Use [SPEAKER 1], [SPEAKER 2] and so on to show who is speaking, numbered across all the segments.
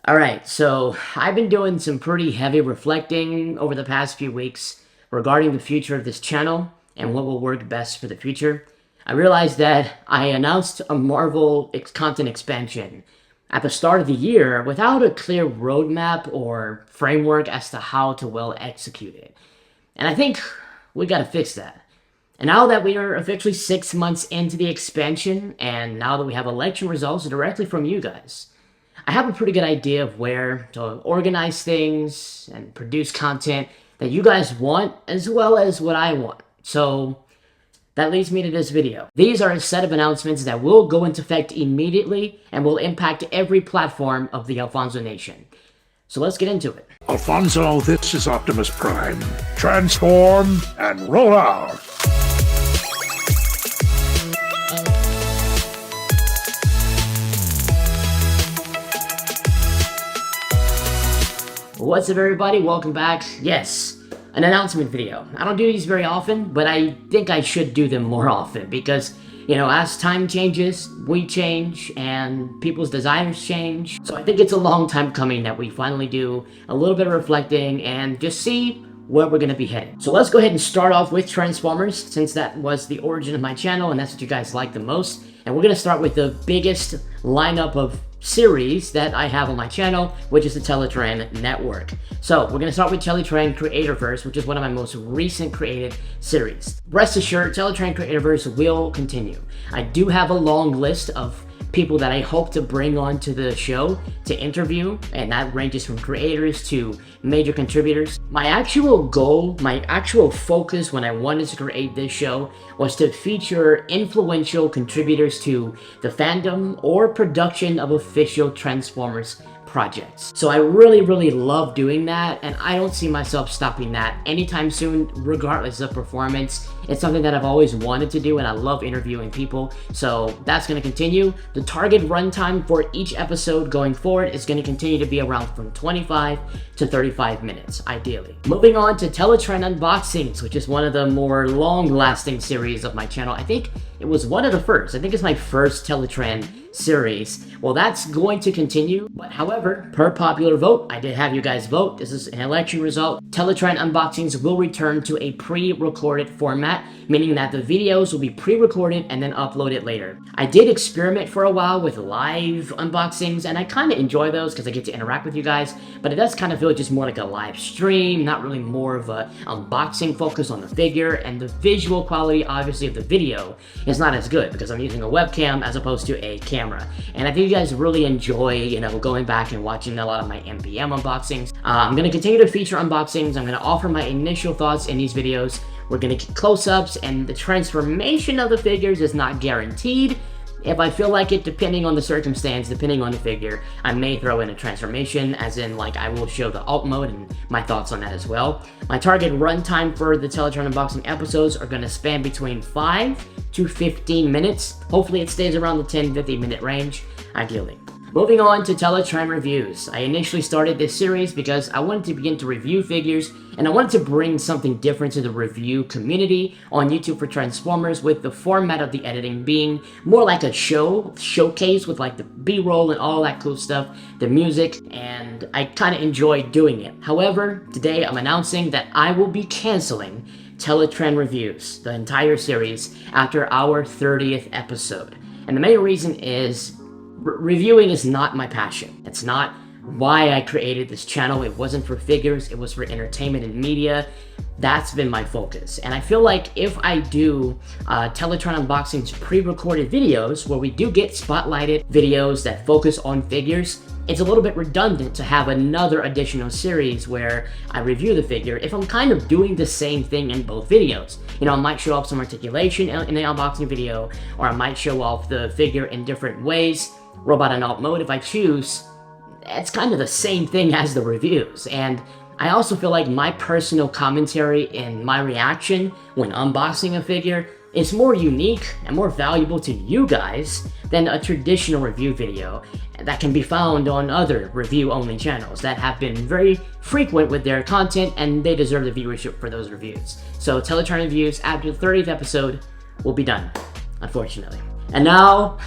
[SPEAKER 1] Alright, so I've been doing some pretty heavy reflecting over the past few weeks regarding the future of this channel and what will work best for the future. I realized that I announced a Marvel content expansion at the start of the year without a clear roadmap or framework as to how to well execute it. And I think we gotta fix that. And now that we are officially 6 months into the expansion, and now that we have election results directly from you guys, I have a pretty good idea of where to organize things and produce content that you guys want as well as what I want. So that leads me to this video. These are a set of announcements that will go into effect immediately and will impact every platform of the Alfonso Nation. So let's get into it.
[SPEAKER 2] Alfonso, this is Optimus Prime. Transform and roll out!
[SPEAKER 1] What's up, everybody? Welcome back. Yes, an announcement video. I don't do these very often, but I think I should do them more often because, you know, as time changes, we change and people's desires change. So I think it's a long time coming that we finally do a little bit of reflecting and just see where we're going to be headed. So let's go ahead and start off with Transformers, since that was the origin of my channel and that's what you guys like the most. And we're going to start with the biggest lineup of series that I have on my channel, which is the Teletraan Network. So we're going to start with Teletraan Creatorverse, which is one of my most recent created series. Rest assured, Teletraan Creatorverse will continue. I do have a long list of people that I hope to bring onto the show to interview, and that ranges from creators to major contributors. My actual goal, my actual focus when I wanted to create this show was to feature influential contributors to the fandom or production of official Transformers projects. So I really love doing that, and I don't see myself stopping that anytime soon, regardless of performance. It's something that I've always wanted to do, and I love interviewing people, so that's going to continue. The target runtime for each episode going forward is going to continue to be around from 25 to 35 minutes, ideally. Moving on to Teletraan Unboxings, which is one of the more long-lasting series of my channel. I think it was one of the first. I think it's my first Teletraan series. Well, that's going to continue, but however, per popular vote, I did have you guys vote. This is an election result. Teletraan Unboxings will return to a pre-recorded format, meaning that the videos will be pre-recorded and then uploaded later. I did experiment for a while with live unboxings, and I kind of enjoy those because I get to interact with you guys, but it does kind of feel just more like a live stream, not really more of a unboxing focus on the figure, and the visual quality, obviously, of the video is not as good because I'm using a webcam as opposed to a camera. And I think you guys really enjoy, you know, going back and watching a lot of my MPM unboxings. I'm going to continue to feature unboxings. I'm going to offer my initial thoughts in these videos. We're going to get close-ups, and the transformation of the figures is not guaranteed. If I feel like it, depending on the circumstance, depending on the figure, I may throw in a transformation, as in, like, I will show the alt mode and my thoughts on that as well. My target runtime for the Teletraan unboxing episodes are going to span between 5 to 15 minutes. Hopefully it stays around the 10-15 minute range, ideally. Moving on to Teletraan Reviews. I initially started this series because I wanted to begin to review figures, and I wanted to bring something different to the review community on YouTube for Transformers, with the format of the editing being more like a showcase with like the B-roll and all that cool stuff, the music, and I kind of enjoyed doing it. However, today I'm announcing that I will be canceling Teletraan Reviews, the entire series, after our 30th episode. And the main reason is reviewing is not my passion. It's not why I created this channel. It wasn't for figures, it was for entertainment and media. That's been my focus. And I feel like if I do Teletraan Unboxings pre-recorded videos where we do get spotlighted videos that focus on figures, it's a little bit redundant to have another additional series where I review the figure if I'm kind of doing the same thing in both videos. You know, I might show off some articulation in the unboxing video, or I might show off the figure in different ways, robot and alt mode if I choose. It's kind of the same thing as the reviews, and I also feel like my personal commentary and my reaction when unboxing a figure is more unique and more valuable to you guys than a traditional review video that can be found on other review-only channels that have been very frequent with their content, and they deserve the viewership for those reviews. So Teletraan Reviews, after the 30th episode, will be done, unfortunately. And now,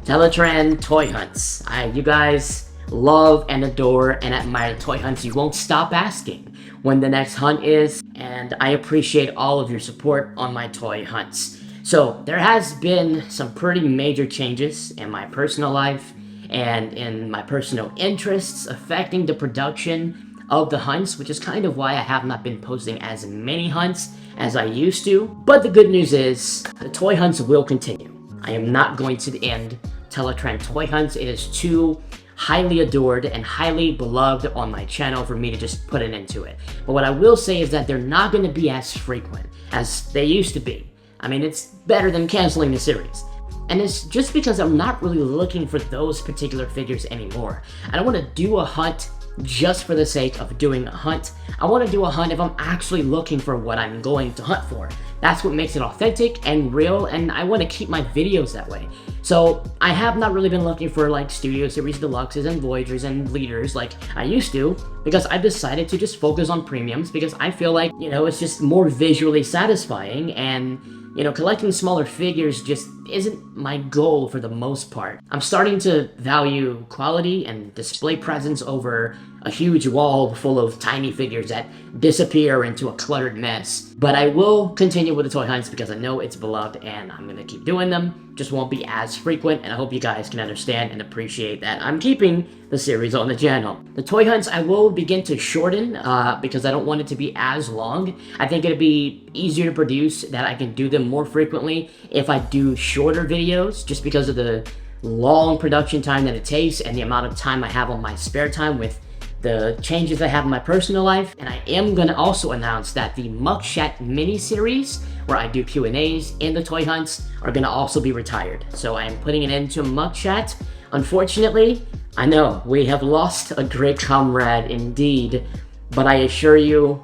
[SPEAKER 1] Teletraan Toy Hunts. You guys love and adore and admire the toy hunts, you won't stop asking when the next hunt is, and I appreciate all of your support on my toy hunts. So there has been some pretty major changes in my personal life and in my personal interests affecting the production of the hunts, which is kind of why I have not been posting as many hunts as I used to. But the good news is the toy hunts will continue. I am not going to end Teletraan Toy Hunts. It is too highly adored and highly beloved on my channel for me to just put an end to it. But what I will say is that they're not going to be as frequent as they used to be. I mean, it's better than canceling the series. And it's just because I'm not really looking for those particular figures anymore. I don't want to do a hunt just for the sake of doing a hunt. I want to do a hunt if I'm actually looking for what I'm going to hunt for. That's what makes it authentic and real, and I want to keep my videos that way. So I have not really been looking for like Studio Series Deluxes and Voyagers and Leaders like I used to, because I've decided to just focus on premiums because I feel like, you know, it's just more visually satisfying, and you know, collecting smaller figures just isn't my goal for the most part. I'm starting to value quality and display presence over a huge wall full of tiny figures that disappear into a cluttered mess. But I will continue with the toy hunts because I know it's beloved and I'm gonna keep doing them. Just won't be as frequent, and I hope you guys can understand and appreciate that I'm keeping the series on the channel. The toy hunts I will begin to shorten because I don't want it to be as long. I think it'd be easier to produce, that I can do them more frequently if I do shorter videos, just because of the long production time that it takes and the amount of time I have on my spare time with the changes I have in my personal life. And I am going to also announce that the Mugshot mini-series, where I do Q&As in the toy hunts, are going to also be retired. So I am putting an end to Mugshot. Unfortunately, I know we have lost a great comrade indeed, but I assure you,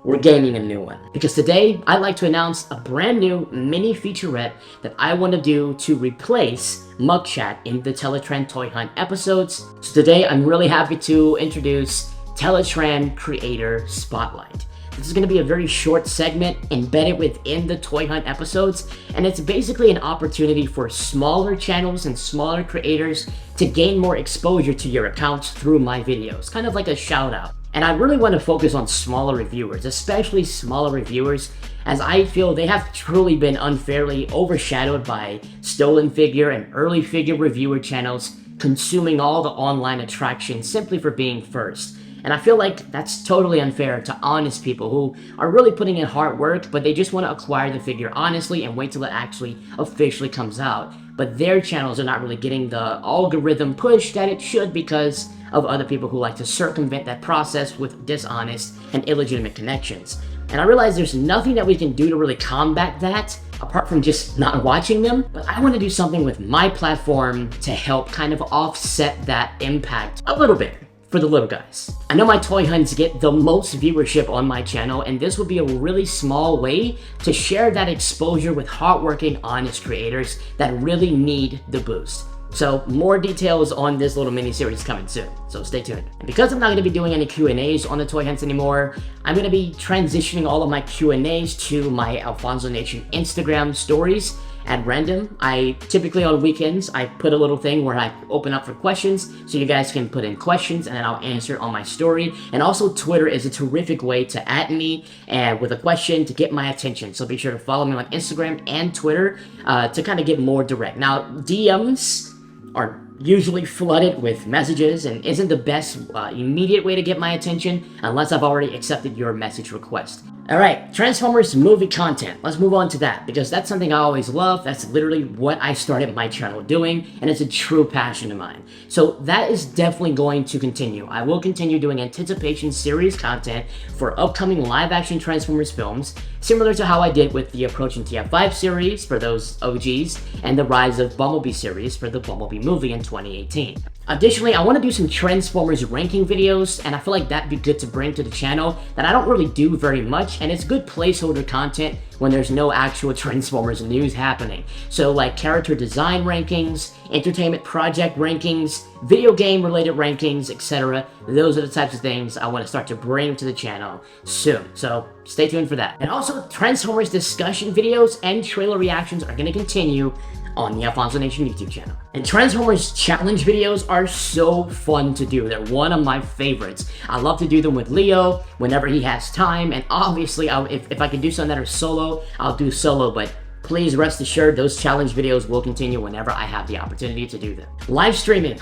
[SPEAKER 1] we're gaining a new one. Because today, I'd like to announce a brand new mini featurette that I want to do to replace Mugshot in the Teletraan Toy Hunt episodes. So today, I'm really happy to introduce Teletraan Creator Spotlight. This is going to be a very short segment embedded within the Toy Hunt episodes, and it's basically an opportunity for smaller channels and smaller creators to gain more exposure to your accounts through my videos, kind of like a shout out. And I really want to focus on smaller reviewers, especially smaller reviewers, as I feel they have truly been unfairly overshadowed by stolen figure and early figure reviewer channels consuming all the online attraction simply for being first. And I feel like that's totally unfair to honest people who are really putting in hard work, but they just want to acquire the figure honestly and wait till it actually officially comes out. But their channels are not really getting the algorithm push that it should because of other people who like to circumvent that process with dishonest and illegitimate connections. And I realize there's nothing that we can do to really combat that apart from just not watching them, but I want to do something with my platform to help kind of offset that impact a little bit for the little guys. I know my toy hunts get the most viewership on my channel, and this would be a really small way to share that exposure with hardworking, honest creators that really need the boost. So more details on this little mini-series coming soon, so stay tuned. And because I'm not going to be doing any Q&As on the Toy Hunts anymore, I'm going to be transitioning all of my Q&As to my Alfonso Nation Instagram stories at random. I typically on weekends, I put a little thing where I open up for questions, so you guys can put in questions and then I'll answer on my story. And also Twitter is a terrific way to add me and with a question to get my attention. So be sure to follow me on Instagram and Twitter to kind of get more direct. Now, DMs are usually flooded with messages and isn't the best immediate way to get my attention unless I've already accepted your message request. Alright, Transformers movie content. Let's move on to that because that's something I always love. That's literally what I started my channel doing, and it's a true passion of mine. So that is definitely going to continue. I will continue doing anticipation series content for upcoming live-action Transformers films, similar to how I did with the Approaching TF5 series for those OGs and the Rise of Bumblebee series for the Bumblebee movie in 2018. Additionally, I want to do some Transformers ranking videos, and I feel like that'd be good to bring to the channel that I don't really do very much, and it's good placeholder content when there's no actual Transformers news happening. So like character design rankings, entertainment project rankings, video game related rankings, etc. Those are the types of things I want to start to bring to the channel soon. So stay tuned for that. And also Transformers discussion videos and trailer reactions are going to continue on the Alfonso Nation YouTube channel. And Transformers challenge videos are so fun to do. They're one of my favorites. I love to do them with Leo whenever he has time, and obviously if I can do something that are solo, I'll do solo, but please rest assured those challenge videos will continue whenever I have the opportunity to do them. Live streaming,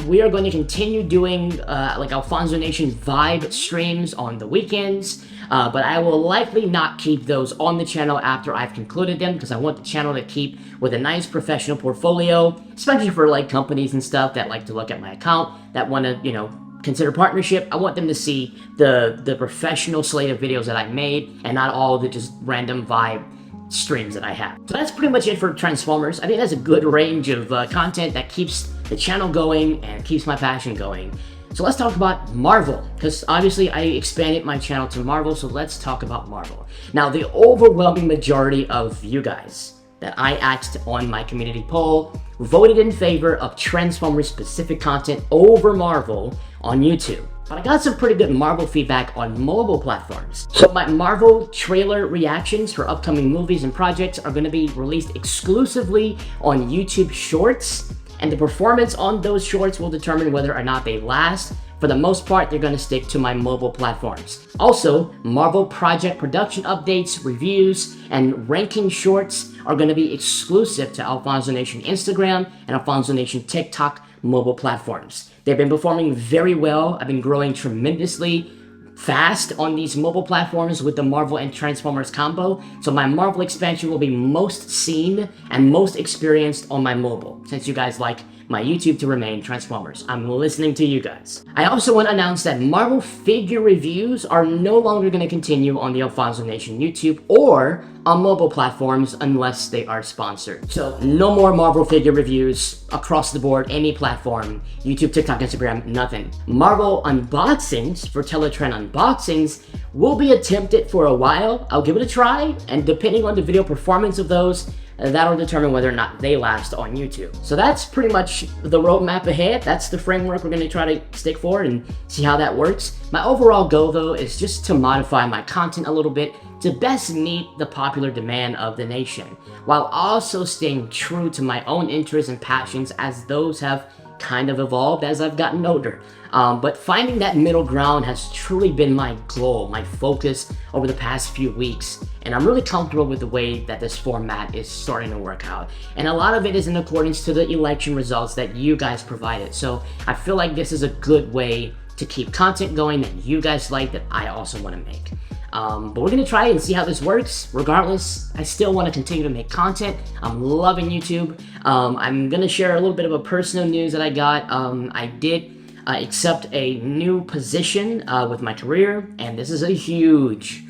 [SPEAKER 1] we are going to continue doing like Alfonso Nation vibe streams on the weekends, but I will likely not keep those on the channel after I've concluded them, because I want the channel to keep with a nice professional portfolio, especially for like companies and stuff that like to look at my account, that want to, you know, consider partnership. I want them to see the professional slate of videos that I made and not all the just random vibe streams that I have. So that's pretty much it for Transformers. I think that's a good range of content that keeps the channel going and keeps my passion going. So let's talk about Marvel, because obviously I expanded my channel to Marvel, so let's talk about Marvel. Now, the overwhelming majority of you guys that I asked on my community poll voted in favor of Transformers specific content over Marvel on YouTube. But I got some pretty good Marvel feedback on mobile platforms. So my Marvel trailer reactions for upcoming movies and projects are going to be released exclusively on YouTube Shorts, and the performance on those shorts will determine whether or not they last. For the most part, they're going to stick to my mobile platforms. Also, Marvel project production updates, reviews, and ranking shorts are going to be exclusive to Alfonso Nation Instagram and Alfonso Nation TikTok mobile platforms. They've been performing very well. I've been growing tremendously fast on these mobile platforms with the Marvel and Transformers combo. So my Marvel expansion will be most seen and most experienced on my mobile, since you guys like my YouTube to remain Transformers. I'm listening to you guys. I also want to announce that Marvel figure reviews are no longer going to continue on the Alfonso Nation YouTube or on mobile platforms unless they are sponsored. So no more Marvel figure reviews across the board, any platform, YouTube, TikTok, Instagram, nothing. Marvel unboxings for Teletraan Unboxings will be attempted for a while. I'll give it a try, and depending on the video performance of those, that'll determine whether or not they last on YouTube. So that's pretty much the roadmap ahead. That's the framework we're going to try to stick for and see how that works. My overall goal, though, is just to modify my content a little bit to best meet the popular demand of the nation, while also staying true to my own interests and passions, as those have kind of evolved as I've gotten older. But finding that middle ground has truly been my goal, my focus over the past few weeks. And I'm really comfortable with the way that this format is starting to work out. And a lot of it is in accordance to the election results that you guys provided. So I feel like this is a good way to keep content going that you guys like, that I also want to make. But we're going to try and see how this works. Regardless, I still want to continue to make content. I'm loving YouTube. I'm going to share a little bit of a personal news that I got. I did accept a new position with my career, and this is a huge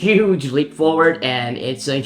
[SPEAKER 1] leap forward, and it's a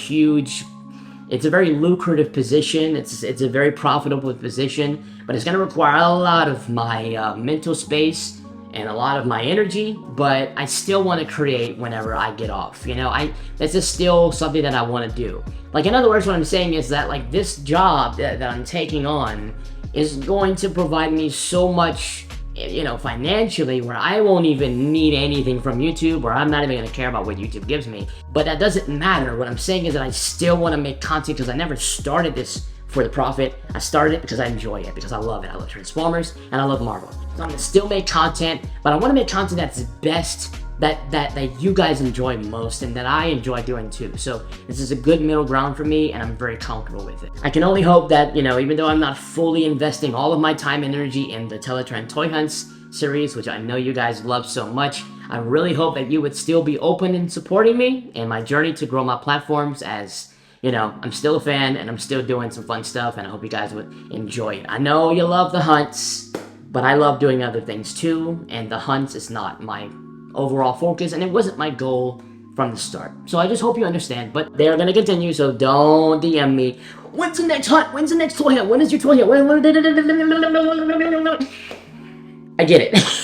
[SPEAKER 1] very lucrative position. It's a very profitable position, but it's going to require a lot of my mental space and a lot of my energy, but I still want to create whenever I get off. You know, this is still something that I want to do. Like, in other words, what I'm saying is that, like, this job that I'm taking on is going to provide me so much, you know, financially, where I won't even need anything from YouTube, or I'm not even going to care about what YouTube gives me. But that doesn't matter. What I'm saying is that I still want to make content, because I never started this for the profit. I started it because I enjoy it, because I love it. I love Transformers and I love Marvel. So I'm going to still make content, but I want to make content that's best, that you guys enjoy most, and that I enjoy doing too. So this is a good middle ground for me, and I'm very comfortable with it. I can only hope that, you know, even though I'm not fully investing all of my time and energy in the Teletraan Toy Hunts series, which I know you guys love so much, I really hope that you would still be open and supporting me in my journey to grow my platforms, as, you know, I'm still a fan and I'm still doing some fun stuff, and I hope you guys would enjoy it. I know you love the hunts, but I love doing other things too, and the hunts is not my overall focus, and it wasn't my goal from the start. So I just hope you understand, but they are going to continue, so don't DM me. When's the next hunt? When's the next toy hunt? When is your toy hunt? I get it.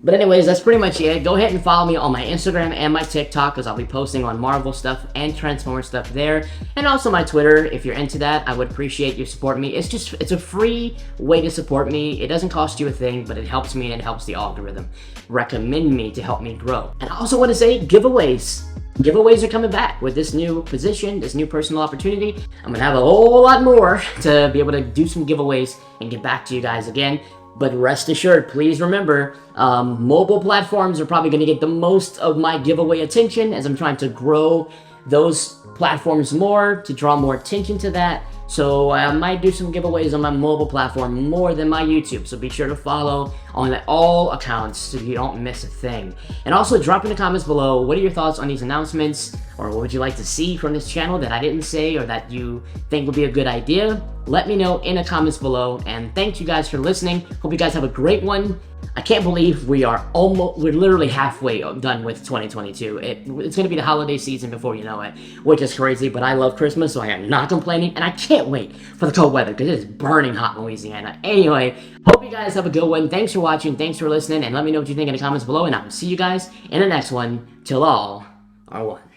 [SPEAKER 1] But anyways, that's pretty much it. Go ahead and follow me on my Instagram and my TikTok, because I'll be posting on Marvel stuff and Transformers stuff there. And also my Twitter. If you're into that, I would appreciate you supporting me. It's a free way to support me. It doesn't cost you a thing, but it helps me and it helps the algorithm recommend me to help me grow. And I also want to say giveaways. giveaways are coming back with this new position, this new personal opportunity. I'm gonna have a whole lot more to be able to do some giveaways and get back to you guys again. But rest assured, please remember, mobile platforms are probably gonna get the most of my giveaway attention as I'm trying to grow those platforms more, to draw more attention to that. So I might do some giveaways on my mobile platform more than my YouTube. So be sure to follow on all accounts so you don't miss a thing. And also drop in the comments below, what are your thoughts on these announcements? Or what would you like to see from this channel that I didn't say or that you think would be a good idea? Let me know in the comments below. And thank you guys for listening. Hope you guys have a great one. I can't believe we're literally halfway done with 2022. It's going to be the holiday season before you know it, which is crazy, but I love Christmas, so I am not complaining, and I can't wait for the cold weather, because it is burning hot in Louisiana. Anyway, hope you guys have a good one. Thanks for watching, thanks for listening, and let me know what you think in the comments below, and I will see you guys in the next one. Till all are one.